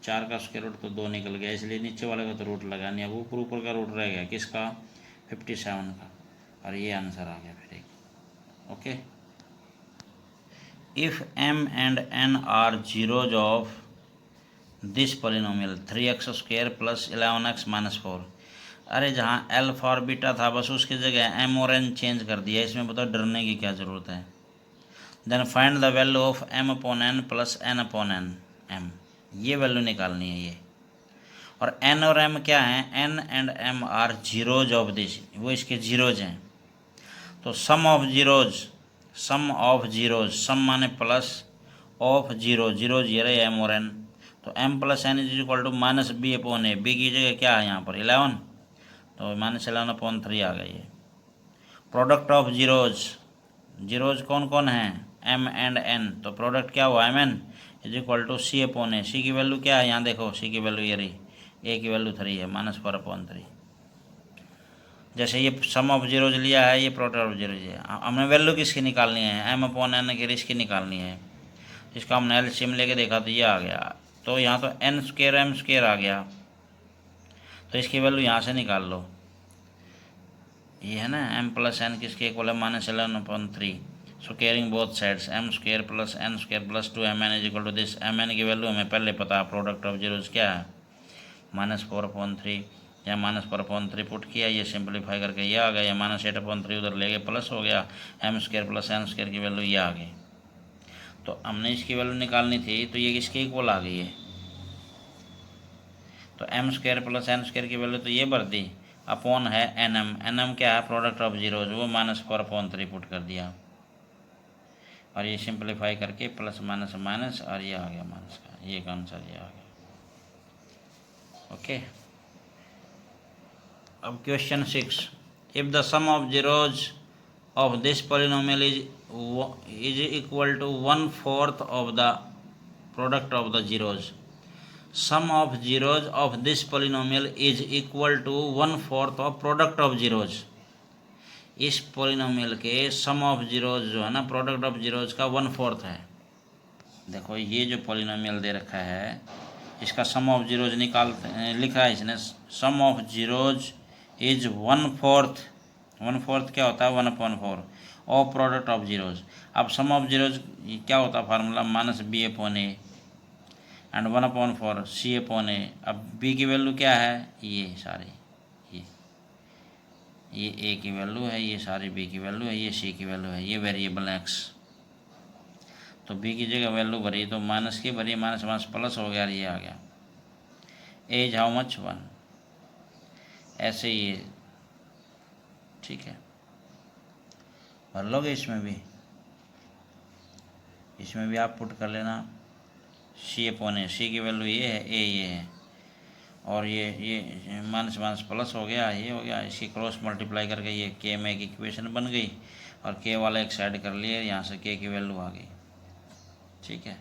A: 4 का स्क्वायर रूट तो 2 निकल गया, इसलिए नीचे वाले का तो रूट लगा नहीं, अब ऊपर का रूट रह गया किसका, 57 का, और ये आंसर आ गया फिर एक। Okay, if m and n are zeros of this polynomial 3x² + 11x - 4, अरे जहाँ अल्फ़ा और बीटा था बस उसकी जगह m और n चेंज कर दिया, इसमें बताओ डरने की क्या ज़रूरत है। Then find the value of m/n + n/n, m, ये वैल्यू निकालनी है ये, और n और m क्या है, n and m are zeros of this, वो इसके जीरोज हैं। तो सम ऑफ जीरोज, सम माने प्लस ऑफ जीरोज ये रहे m और n, तो m + n is equal to -b/a, b की जगह क्या है यहाँ पर 11, तो -11/3 आ गई है। प्रोडक्ट ऑफ जीरोज कौन कौन है, m and n, तो प्रोडक्ट क्या हुआ mn is equal to c/a, c की वैल्यू क्या है यहाँ देखो, c की वैल्यू ये रही, a की वैल्यू 3 है, -4/3। जैसे ये सम ऑफ जीरोज लिया है, ये प्रोडक्ट ऑफ जीरोज है, हमें वैल्यू किसकी निकालनी है, m/n की इसकी निकालनी है, इसका हमने एलसीएम लेके देखा तो ये आ गया, तो यहाँ तो n² m² आ गया, तो इसकी वैल्यू यहाँ से निकाल लो, ये है ना m + n किसके इक्वल है, -11/3, so squaring both sides m² + n² + 2mn is equal to this, mn की वैल्यू हमें पहले पता है, प्रोडक्ट ऑफ जीरोज क्या है -4/3, या -4/3 पुट किया, ये सिंप्लीफाई करके ये आ गया, या -8/3 उधर ले गए, प्लस हो गया, m² + n² की वैल्यू ये आ गई। तो हमने इसकी वैल्यू निकालनी थी, तो ये किसके इक्वल आ गई है, तो m² + n² की वैल्यू तो ये भर दी, अपॉन है nm क्या है, प्रोडक्ट ऑफ जीरोज, वो -4/3 पुट कर दिया, और ये सिंप्लीफाई करके प्लस माइनस माइनस, और ये आ गया माइनस का, ये का आंसर ये आ गया। ओके, अब question 6, if the sum of zeros of this polynomial is equal to 1/4 of the product of the zeros, sum of zeros of this polynomial is equal to 1/4 of product of zeros, इस polynomial के sum of zeros जो है ना, product of zeros का 1/4 है। देखो ये जो पॉलिनोमियल दे रखा है, इसका सम ऑफ जीरोज लिखा है इसने, सम ऑफ जीरोज इज 1/4, 1/4 क्या होता है, 1/4 ऑफ प्रोडक्ट ऑफ जीरोज। अब सम ऑफ जीरोज क्या होता है फार्मूला, -b/a एंड 1/4 c/a। अब b की वैल्यू क्या है, ये सारी, ये a की वैल्यू है, ये सारी b की वैल्यू है, ये c की वैल्यू है, ये वेरिएबल x, तो b की जगह वैल्यू भरी तो माइनस की भरी, माइनस माइनस प्लस हो गया, ये आ गया, a इज हाउ मच 1, ऐसे ही, ठीक है, भर लोगे इसमें भी आप पुट कर लेना, c/a, c की वैल्यू ये है, a ये है, और ये माइनस माइनस प्लस हो गया, ये हो गया, इसकी क्रॉस मल्टीप्लाई करके ये के में एक इक्वेशन बन गई और के वाला एक साइड कर लिए, यहाँ से के की वैल्यू आ गई। ठीक है,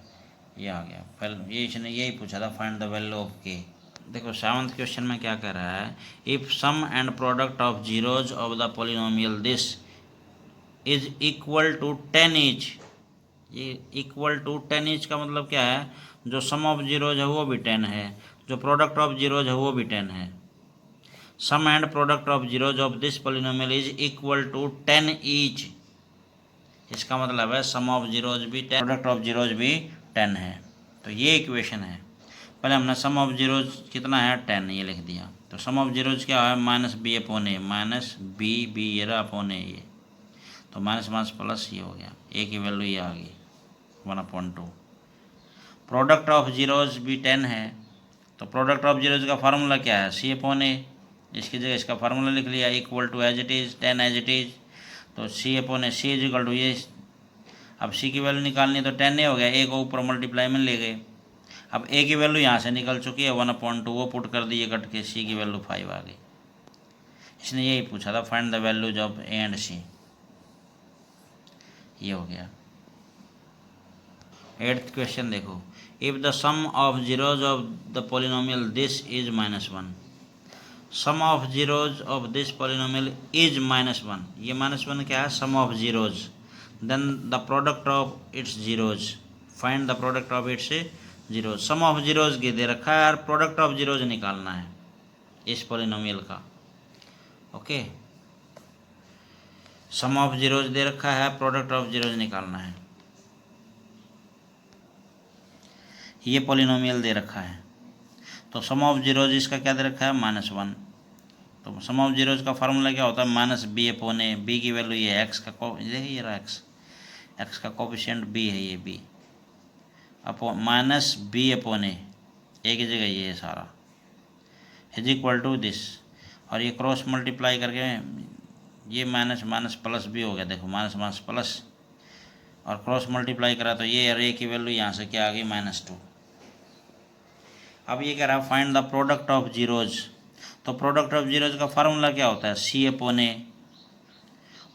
A: ये आ गया। पहले ये इसने यही पूछा था, फाइंड द वैल्यू ऑफ के। देखो 7th क्वेश्चन में क्या कह रहा है, if sum and product of zeros of the polynomial this is equal to 10 each. ये इक्वल टू 10 ईच का मतलब क्या है, जो सम ऑफ जीरोज है वो भी 10 है, जो प्रोडक्ट ऑफ जीरोज है वो भी 10 है। Sum and product of zeros of this polynomial is equal to 10 each. इसका मतलब है सम ऑफ जीरोज भी 10, प्रोडक्ट ऑफ जीरोज भी 10 है। तो ये इक्वेशन है। पहले हमने सम ऑफ जीरोज कितना है 10, ये लिख दिया। तो सम ऑफ जीरोज क्या है, माइनस बी अपॉन ए, माइनस बी ये रहा अपॉन ए, ये तो माइनस माइनस प्लस ये हो गया, ए की वैल्यू ये आ गई 1/2। प्रोडक्ट ऑफ जीरोज भी 10 है, तो प्रोडक्ट ऑफ जीरोज का फार्मूला क्या है, सी अपॉन ए। इसकी जगह इसका फार्मूला लिख लिया, equal to as it is 10 as it is. तो c upon a, c is equal to ये, अब सी की वैल्यू निकालनी तो 10 हो गया, ए को ऊपर मल्टीप्लाई में ले गए। अब ए की वैल्यू यहाँ से निकल चुकी है 1/2, वो पुट कर दिए कट के, सी की वैल्यू 5 आ गई। इसने यही पूछा था, find the values of a and c, ये हो गया। 8th क्वेश्चन देखो, if the sum of zeros of the polynomial this is -1, sum of zeros of this polynomial is -1, ये -1 क्या है, sum of zeros, then the product of its zeros, find the product of its zeros. Sum of zeros के दे रखा है और product of zeros निकालना है इस पोलिनोमियल का। ओके, सम ऑफ जीरोज दे रखा है, प्रोडक्ट ऑफ जीरोज निकालना है। ये पोलिनोमियल दे रखा है, तो सम ऑफ जीरोज इसका क्या दे रखा है, -1। तो सम ऑफ जीरोज का फार्मूला क्या होता है, minus b upon a, b की वैल्यू ये एक्स का देखिए ये रहा एक्स का कोफिशिएंट बी है, ये b upon minus b upon a की जगह ये है सारा, इज इक्वल टू दिस, और ये क्रॉस मल्टीप्लाई करके ये माइनस माइनस प्लस भी हो गया, देखो माइनस माइनस प्लस, और क्रॉस मल्टीप्लाई करा तो ये ए की वैल्यू यहाँ से क्या आ गई, -2। अब ये कह रहा है find the product of zeros, तो प्रोडक्ट ऑफ जीरोज का फार्मूला क्या होता है, c upon a.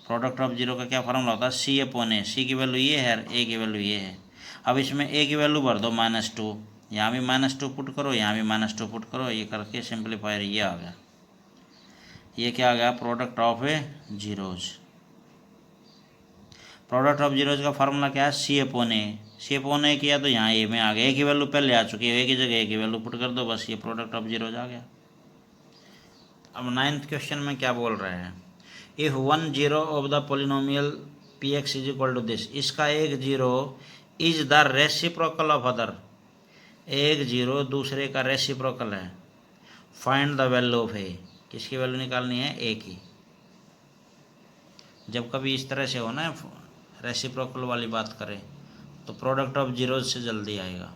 A: Product of zero का क्या फार्मूला होता है, सी अपॉन ए। सी की वैल्यू ये है, ए की वैल्यू ये है। अब इसमें ए की वैल्यू भर दो -2, यहाँ भी -2 पुट करो, यहाँ भी -2 पुट करो, ये करके सिंप्लीफायर ये आ गया, ये क्या आ गया, product of zeros. Product of zeros का फार्मूला क्या है, c upon a. C upon ए किया तो यहाँ ए में आ गया, ए की वैल्यू पहले आ चुकी है, ए की जगह ए की वैल्यू पुट कर दो, बस ये प्रोडक्ट ऑफ जीरोज आ गया। अब 9th क्वेश्चन में क्या बोल रहे हैं, if 1 zero of the polynomial p x is equal to this, इसका एक zero is the reciprocal of other, एक जीरो दूसरे का रेसिप्रोकल है, find the value of a, किसकी वैल्यू निकालनी है, ए की। जब कभी इस तरह से हो ना, रेसिप्रोकल वाली बात करें, तो प्रोडक्ट ऑफ जीरोज से जल्दी आएगा।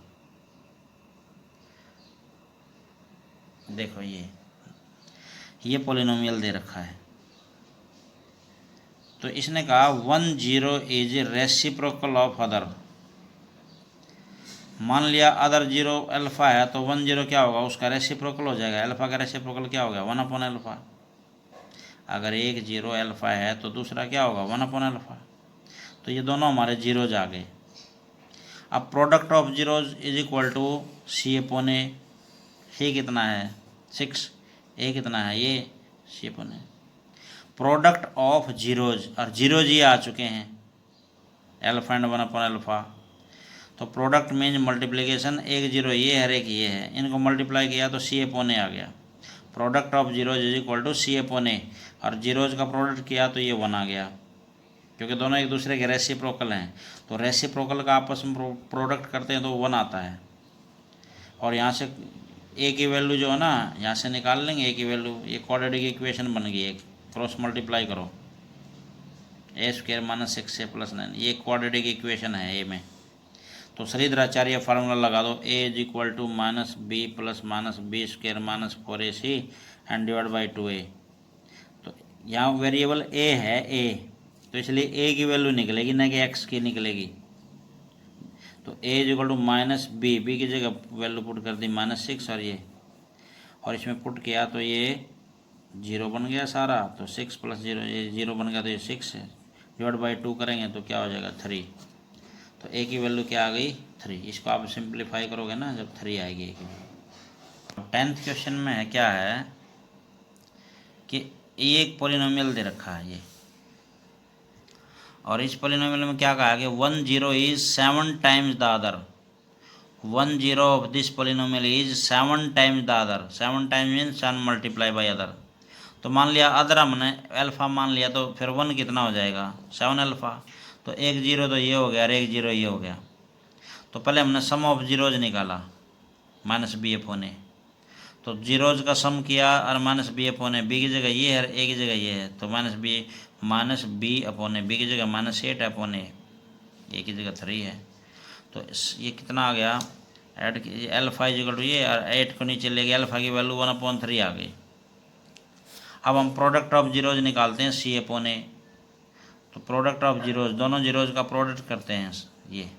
A: देखो ये पोलिनोमियल दे रखा है, तो इसने कहा 1 zero is reciprocal of other. मान लिया अदर जीरो अल्फ़ा है, तो 1 जीरो क्या होगा, उसका रेसिप्रोकल हो जाएगा, अल्फ़ा का रेसिप्रोकल क्या होगा, 1/α। अगर एक जीरो अल्फ़ा है तो दूसरा क्या होगा, 1/α। तो ये दोनों हमारे जीरोज आ गए। अब product of zeros is equal to c upon a, c कितना है 6, ए कितना है ये c upon a. Product of zeros, और जीरोज ये आ चुके हैं, अल्फ़ा एंड 1/α। तो प्रोडक्ट मीन मल्टीप्लिकेशन, एक जीरो ये है, एक ये है, इनको मल्टीप्लाई किया तो सी अपॉन ए आ गया। Product of zeros is equal to c upon a, और जीरोज का प्रोडक्ट किया तो ये 1 आ गया, क्योंकि दोनों एक दूसरे के रेसिप्रोकल हैं। तो रेसिप्रोकल का आपस में प्रोडक्ट करते हैं तो 1 आता है, और यहाँ से ए की वैल्यू जो है ना, यहाँ से निकाल लेंगे ए की वैल्यू, ये क्वाड्रेटिक इक्वेशन बन गई, एक क्रॉस मल्टीप्लाई करो, a² - 6a + 9, ये क्वाड्रेटिक इक्वेशन है ए में। तो श्रीधराचार्य फार्मूला लगा दो, a is equal to -b + -b² - 4ac and divide by 2a। तो यहाँ वेरिएबल a है, a, तो इसलिए a की वैल्यू निकलेगी, ना कि x की निकलेगी। तो a is equal to -b, b की जगह वैल्यू पुट कर दी -6, और ये और इसमें पुट किया तो ये 0 बन गया सारा, तो 6 + 0 ये 0 बन गया, तो ये 6 है, /2 करेंगे तो क्या हो जाएगा 3। तो ए की वैल्यू क्या आ गई 3। इसको आप सिंप्लीफाई करोगे ना जब 3 आएगी ए की वैल्यू। 10th क्वेश्चन में है क्या है कि ये एक पॉलिनोमियल दे रखा है ये, और इस पॉलिनोमियल में क्या कहा कि 1 0 is 7 times the other. 1 0 of this polynomial is 7 times the other. 7 times means 7 multiply by other. तो मान लिया अदर हमने अल्फ़ा मान लिया, तो फिर 1 कितना हो जाएगा 7 अल्फ़ा। तो 1 0 तो ये हो गया और 1 0 ये हो गया। तो पहले हमने सम ऑफ जीरोज निकाला -b/a। तो जीरोज का सम किया और -b/a, बी की जगह ये है, ए की जगह ये है, तो -b/a, बी की जगह -8/a, ए की जगह 3 है। तो ये कितना आ गया, ऐड अल्फ़ा इक्वल टू ये, और 8 को नीचे ले गया, अल्फ़ा की वैल्यू 1/3 आ गई। अब हम प्रोडक्ट ऑफ जीरोज निकालते हैं c/a। तो प्रोडक्ट ऑफ जीरोज, दोनों जीरोज का प्रोडक्ट करते हैं ये,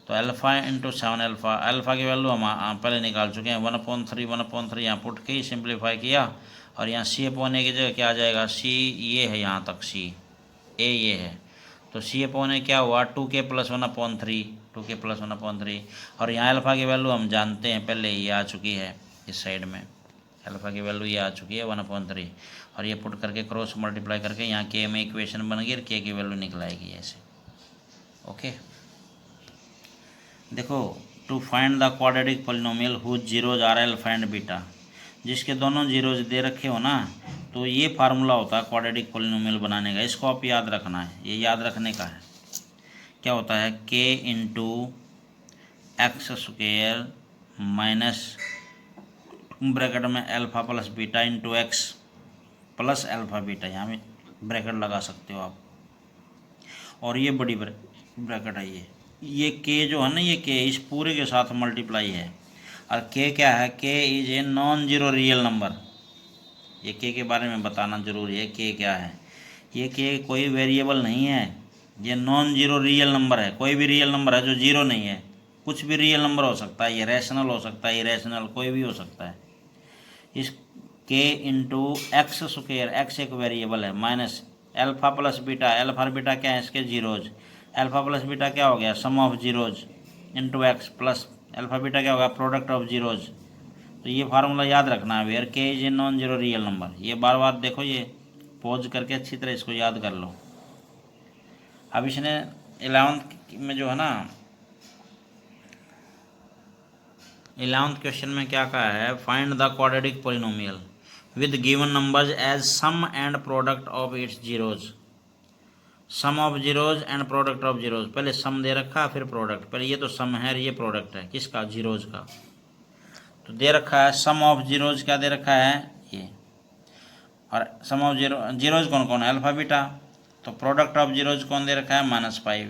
A: तो अल्फ़ा इंटू 7 अल्फ़ा। अल्फ़ा की वैल्यू हम पहले निकाल चुके हैं 1/3 यहाँ पुट की सिंप्लीफाई किया, और यहाँ c/a की जगह क्या आ जाएगा, c ये है यहाँ तक, c a ये है, तो c/a क्या हुआ 2k + 1/3, 2k + 1/3। और यहाँ अल्फ़ा की वैल्यू हम जानते हैं पहले ये आ चुकी है, इस साइड में अल्फ़ा की वैल्यू ये आ चुकी है 1/3, और ये पुट करके क्रॉस मल्टीप्लाई करके यहाँ k में इक्वेशन बन गई और k की वैल्यू निकलाएगी ऐसे। ओके, देखो, to find the quadratic polynomial whose zeros are alpha and beta, जिसके दोनों जीरोज दे रखे हो ना, तो ये फार्मूला होता है क्वाड्रेटिक पॉलिनोमियल बनाने का। इसको आप याद रखना है, ये याद रखने का है। क्या होता है, k × x² माइनस ब्रैकेट में alpha + beta × x + alpha beta, यहाँ में ब्रैकेट लगा सकते हो आप, और ये बड़ी ब्रैकेट है ये k जो है ना, ये k इस पूरे के साथ मल्टीप्लाई है। और k क्या है, k is a non zero real number. ये k के बारे में बताना जरूरी है, k क्या है। ये k कोई वेरिएबल नहीं है, ये नॉन जीरो रियल नंबर है। कोई भी रियल नंबर है जो जीरो नहीं है, कुछ भी रियल नंबर हो सकता है, ये रैशनल हो सकता है, इरेशनल, कोई भी हो सकता है। इस k × x², x एक वेरिएबल है, माइनस अल्फ़ा + बीटा, अल्फ़ा और बीटा क्या है इसके जीरोज, अल्फ़ा + बीटा क्या हो गया sum of zeros into x plus alpha beta क्या होगा प्रोडक्ट ऑफ जीरोज। तो ये फार्मूला याद रखना है, where k is a non zero real number. ये बार बार देखो, ये पॉज करके अच्छी तरह इसको याद कर लो। अब इसने 11th में जो है ना, 11th क्वेश्चन में क्या कहा है, find the quadratic polynomial with given numbers as sum and product of its zeros. Sum of zeros and product of zeros, पहले सम दे रखा फिर प्रोडक्ट। पहले ये तो सम है और ये प्रोडक्ट है किसका, जीरोज का। तो दे रखा है सम ऑफ जीरोज, क्या दे रखा है ये, और सम ऑफ जीरोज कौन कौन है, अल्फ़ा बीटा। तो प्रोडक्ट ऑफ जीरोज कौन दे रखा है, -5।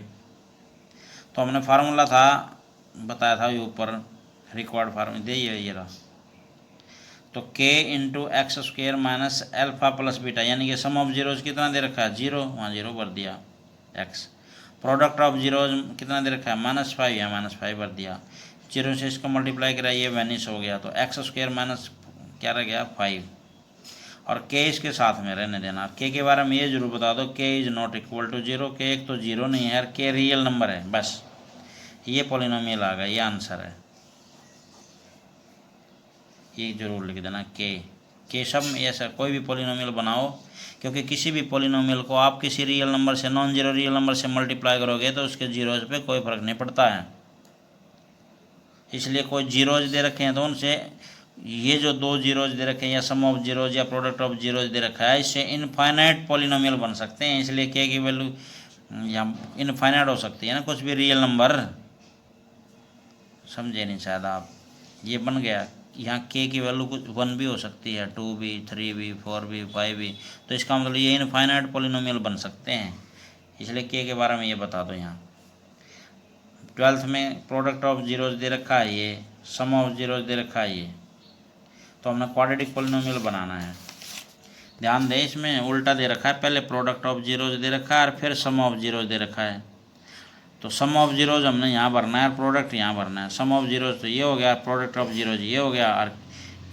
A: तो हमने फार्मूला था बताया था ये ऊपर, रिक्वायर्ड फार्मूला दे ये रहा। तो k × x² minus alpha + beta, यानी कि सम ऑफ जीरोज कितना दे रखा है 0, वहाँ 0 भर दिया x। प्रोडक्ट ऑफ जीरोज कितना दे रखा है -5, यहाँ -5 भर दिया। 0 से इसको मल्टीप्लाई करा, ये वैनिश हो गया, तो x² माइनस क्या रह गया 5, और k इसके साथ में रहने देना। k के बारे में ये जरूर बता दो, k is not equal to 0, k एक तो 0 नहीं है और k रियल नंबर है, बस ये पॉलिनोमियल आ गया, ये आंसर है। ये जरूर लिख देना, के सब में ऐसा कोई भी पॉलिनोमियल बनाओ, क्योंकि किसी भी पॉलिनोमियल को आप किसी रियल नंबर से, नॉन जीरो रियल नंबर से मल्टीप्लाई करोगे तो उसके जीरोज पे कोई फ़र्क नहीं पड़ता है। इसलिए कोई जीरोज दे रखे हैं तो उनसे ये जो 2 जीरोज दे रखे हैं, या सम ऑफ जीरोज या प्रोडक्ट ऑफ जीरोज दे रखा है, इससे इनफाइनाइट पॉलिनोमियल बन सकते हैं। इसलिए के की वैल्यू यहाँ इनफाइनाइट हो सकती है ना, कुछ भी रियल नंबर, समझे नहीं शायद आप। ये बन गया, यहाँ k की वैल्यू कुछ 1 भी हो सकती है, 2 भी, 3 भी, 4 भी, 5 भी, तो इसका मतलब ये इनफाइनाइट पॉलिनोमियल बन सकते हैं। इसलिए k के बारे में ये बता दो। यहाँ 12th में प्रोडक्ट ऑफ जीरोज दे रखा है, ये सम ऑफ जीरोज दे रखा है ये, तो हमने क्वाड्रेटिक पॉलिनोमियल बनाना है। ध्यान दें, इसमें उल्टा दे रखा है, पहले प्रोडक्ट ऑफ जीरोज दे रखा है और फिर सम ऑफ जीरोज दे रखा है। तो सम ऑफ जीरोज हमने यहाँ भरना है और प्रोडक्ट यहाँ भरना है। सम ऑफ जीरोज तो ये हो गया, प्रोडक्ट ऑफ जीरोज ये हो गया, और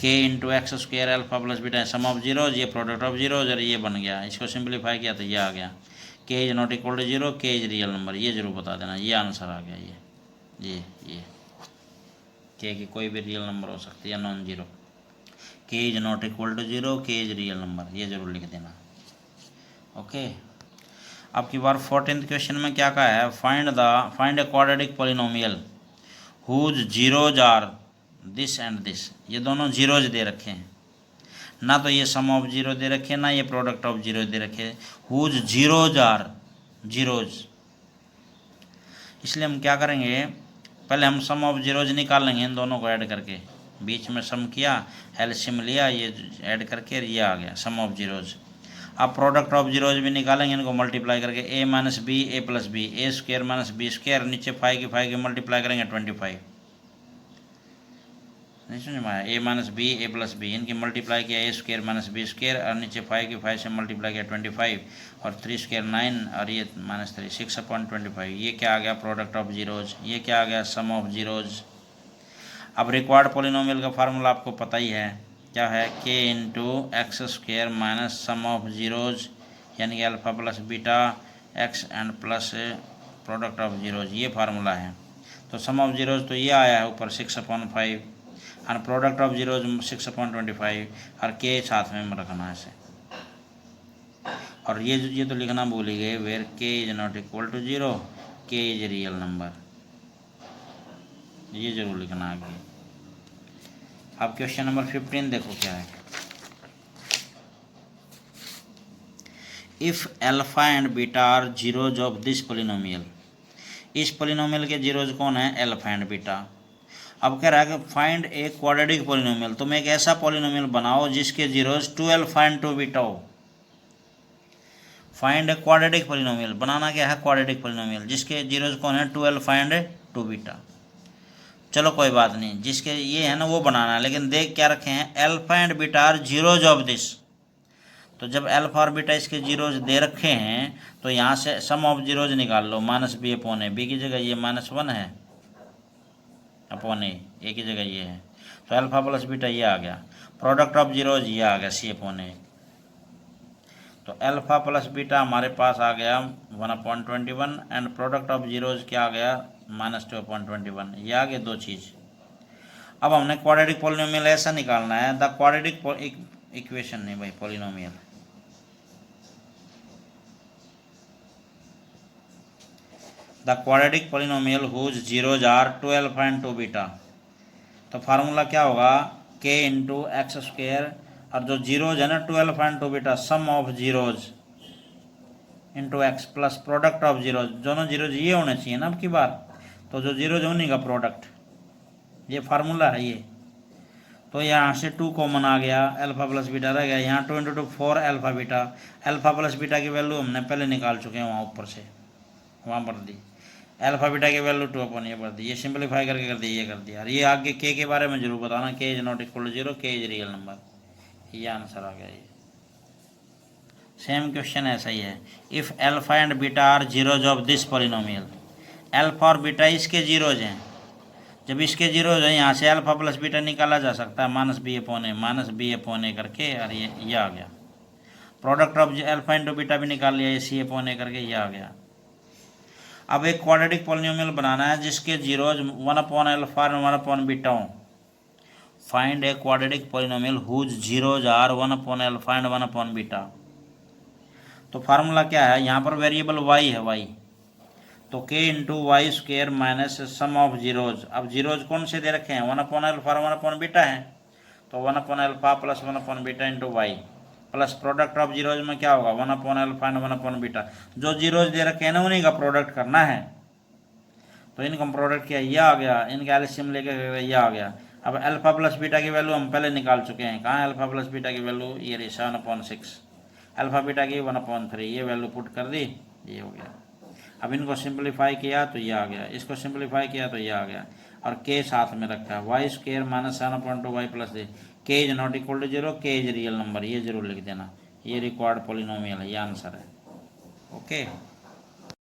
A: के into x square alpha plus beta sum of zeros, ये प्रोडक्ट ऑफ जीरोज और ये बन गया। इसको सिंप्लीफाई किया तो ये आ गया k is not equal to zero, k is real number. ये जरूर बता देना, ये आंसर आ गया। ये के की कोई भी रियल नंबर हो सकती है या non zero. K is not equal to zero, k is real number, ये जरूर लिख देना। ओके, अब की बार 14th क्वेश्चन में क्या कहा है, find a quadratic polynomial whose zeros are this and this. ये दोनों जीरोज दे रखे हैं, ना तो ये सम ऑफ जीरो दे रखे, ना ये प्रोडक्ट ऑफ जीरो दे रखे। हुज जीरोज आर जीरोज, इसलिए हम क्या करेंगे, पहले हम सम ऑफ जीरोज निकालेंगे इन दोनों को ऐड करके। बीच में सम किया, एलसीएम लिया, ये ऐड करके ये आ गया सम ऑफ जीरोज। अब प्रोडक्ट ऑफ जीरोज भी निकालेंगे, इनको मल्टीप्लाई करके ए माइनस बी ए प्लस बी, ए स्क्वायर माइनस बी स्क्वायर, नीचे 5 की मल्टीप्लाई करेंगे 25। नहीं समझ में आया, ए माइनस बी ए प्लस बी, इनकी मल्टीप्लाई किया ए स्क्वायर माइनस बी स्क्वायर, और नीचे 5 की 5 से मल्टीप्लाई किया 25, और 3 स्क्वायर 9, और ये माइनस 3 6/25। ये क्या आ गया, प्रोडक्ट ऑफ जीरोज। ये क्या आ गया, सम ऑफ जीरोज। अब रिक्वायर्ड पॉलिनोमियल का फार्मूला आपको पता ही है, क्या है, के into x square minus sum of zeros, यानी कि alpha plus beta x and plus product of zeros, ये फार्मूला है। तो सम ऑफ जीरोज तो ये आया है ऊपर 6/5, और प्रोडक्ट ऑफ जीरोज 6/25, और के साथ में रखना है इसे। और ये तो लिखना भूल ही गए, where k is not equal to zero, k is real number, ये जरूर लिखना आगे। अब क्वेश्चन नंबर 15 देखो क्या है। If alpha and beta are zeros of this polynomial, इस पॉलिनोमियल के जीरोज कौन है, अल्फा एंड बीटा। अब कह रहा है कि फाइंड ए क्वाड्रेटिक पॉलिनोमियल, तुम एक ऐसा पॉलिनोमियल बनाओ जिसके जीरोज 2 अल्फा एंड 2 बीटा हो। फाइंड ए क्वाड्रेटिक पॉलिनोमियल, बनाना क्या है, क्वाड्रेटिक पॉलिनोमियल जिसके जीरोज कौन है, 2 अल्फा एंड 2 बीटा। चलो कोई बात नहीं, जिसके ये है ना वो बनाना है, लेकिन देख क्या रखे हैं, alpha and beta are zeros of this. तो जब अल्फा और बीटा इसके जीरोज दे रखे हैं, तो यहाँ से सम ऑफ जीरोज निकाल लो, minus b upon a, b की जगह ये -1 है अपॉन ए की जगह ये है, तो अल्फा प्लस बीटा ये आ गया। प्रोडक्ट ऑफ जीरोज ये आ गया सी अपॉन ए। तो अल्फा प्लस बीटा हमारे पास आ गया 1/21, एंड प्रोडक्ट ऑफ जीरोज क्या आ गया, -2/21। ये आ गए दो चीज़। अब हमने क्वाड्रेटिक पॉलिनोमियल ऐसा निकालना है, द क्वाड्रेटिक इक्वेशन नहीं भाई, polynomial, the quadratic polynomial whose zeros are 2 alpha and 2 beta. तो फार्मूला क्या होगा, के इंटू एक्स स्क्वायर, और जो जीरोज है ना 2 alpha and 2 beta, sum of zeros into x plus product of zeros. दोनों जीरोज ये होने चाहिए ना अब की बार, तो जो जीरोज होने का प्रोडक्ट, ये फार्मूला है ये। तो यहाँ से 2 कॉमन आ गया, अल्फा प्लस बीटा रह गया, यहाँ 2 × 2 4 alpha beta. Alpha plus beta की वैल्यू हमने पहले निकाल चुके हैं, वहाँ ऊपर से वहाँ भर दी, अल्फा बीटा की वैल्यू 2 अपॉन ये भर दी, ये सिंपलीफाई करके कर दिया, ये कर दिया। और ये आगे के बारे में जरूर बताना, k is not equal to zero, k is real number, ये आंसर आ गया। ये सेम क्वेश्चन ऐसा ही है, if alpha and beta are zeros of this polynomial, alpha और बीटा इसके जीरोज हैं। जब इसके जीरोज हैं, यहाँ से अल्फा प्लस बीटा निकाला जा सकता है, -b अपॉन ए करके, और ये आ गया। Product of alpha into beta भी निकाल लिया, ये सी अपॉन ए करके, ये आ गया। अब एक क्वाड्रेटिक पॉलिनोमियल बनाना है जिसके जीरोज 1/अल्फा और 1/बीटा हो। Find a quadratic polynomial whose zeros are 1/अल्फा एंड 1/बीटा। तो फार्मूला क्या है, यहाँ पर वेरिएबल y है, y, तो k into y square minus sum of zeros. अब जीरोज कौन से दे रखे हैं, 1/अल्फा और 1/बीटा है, तो 1/अल्फा प्लस 1/बीटा into y, plus product of zeros में क्या होगा, 1/अल्फा एंड 1/बीटा। जो जीरोज दे रखे हैं ना उन्हीं का प्रोडक्ट करना है, तो इनका प्रोडक्ट किया, ये आ गया, इनका एलसीएम लेके ये आ गया। अब अल्फा प्लस बीटा की वैल्यू हम पहले निकाल चुके हैं, कहाँ है अल्फा प्लस बीटा की वैल्यू, ये रही 7/6, अल्फा बीटा की 1/3, ये वैल्यू पुट कर दी, ये हो गया। अब इनको सिंपलीफाई किया तो ये आ गया, इसको सिंपलीफाई किया तो ये आ गया, और के साथ में रखा है, y square minus 7/2 y plus दे, k is not equal to zero, k is real number, ये जरूर लिख देना। ये रिक्वायर्ड पॉलिनोमियल है, ये आंसर है। ओके।